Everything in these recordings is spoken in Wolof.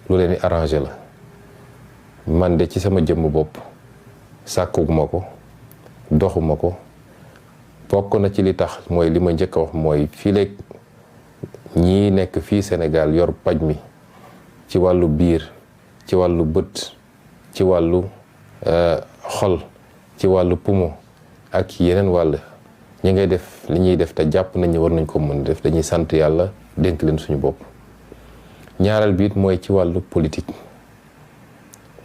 lu leen di arrangé la. man de ci sama jëmm bopp sàkkuguma ko doxuma ko. bokk na ci li tax mooy li ma njëkk a wax mooy fii léegi ñii nekk fii Sénégal yor paj mi ci wàllu biir, ci wàllu bët, ci wàllu xol, ci wàllu poumon ak yeneen wàll ñi ngay def li ñuy def te jàpp nañ ne war nañ ko mën def, dañuy sant yàlla dénk leen suñu bopp. ñaareel bi it mooy ci wàllu politique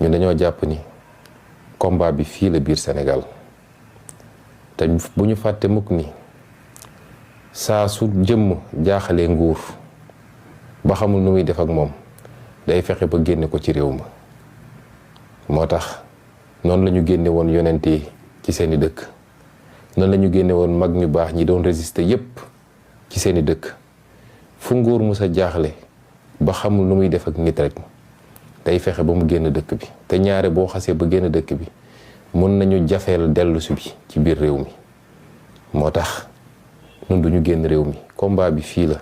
ñu dañoo jàpp ni combat bi fii la biir Sénégal te bu ñu fàtte mukk ni saa su jëmm jaaxalee nguur ba xamul nu muy def ak moom day fexe ba génne ko ci réew ma. moo tax noonu la ñu génne woon yonent yi ci seeni dëkk, noonu la ñu génne woon mag ñu baax ñi doon résister yépp ci seeni dëkk. fu nguur mu sa jaaxle ba xamul nu muy def ak nit rek day fexe ba mu génn dëkk bi, te ñaare boo xasee ba génn dëkk bi mun nañu jafeel dellusi bi ci biir réew mi. moo tax nun duñu génn réew mi, combat bi fii la.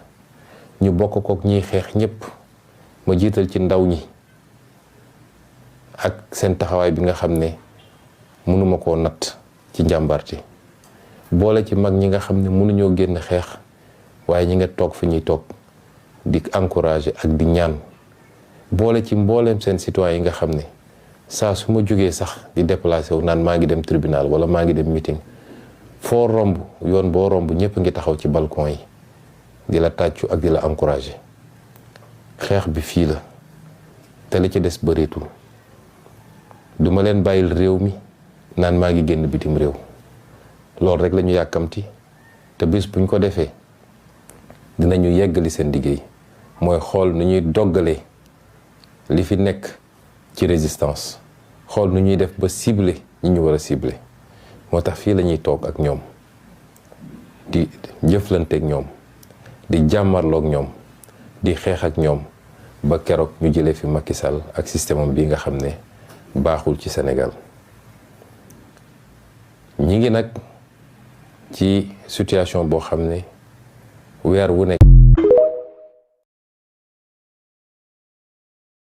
ñu bokk kook ñiy xeex ñépp, ma jiital ci ndaw ñi ak seen taxawaay bi nga xam ne mënuma koo natt ci njàmbarte, boole ci mag ñi nga xam ne mënuñoo génn xeex waaye ñi nga toog fi ñuy toog di encourager ak di ñaan, boole ci mbooleem seen citoyen yi nga xam ne saa su ma jógee sax di déplacé wu naan maa ngi dem tribunal wala maa ngi dem meeting, foo romb yoon boo romb ñëpp ngi taxaw ci balcon yi di la tàccu ak di la encourager. xeex bi fii la te li ci des bëreetul. duma leen bàyyil réew mi naan maa ngi génn bitim réew, loolu rek la ñu yàkkamti, te bis buñ ko defee dinañu yeggali seen liggéey, mooy xool nu ñuy doggalee li fi nekk ci résistance, xool nu ñuy def ba cibler ñi ñu war a cibler. moo tax fii la ñuy toog ak ñoom di jëflanteeg ñoom, di jàmmarloog ñoom, di xeex ak ñoom ba keroog ñu jëlee fi Macky Sall ak système am bii nga xam ne baaxul ci Sénégal. ñi ngi nag ci situation boo xam ne weer wu nekk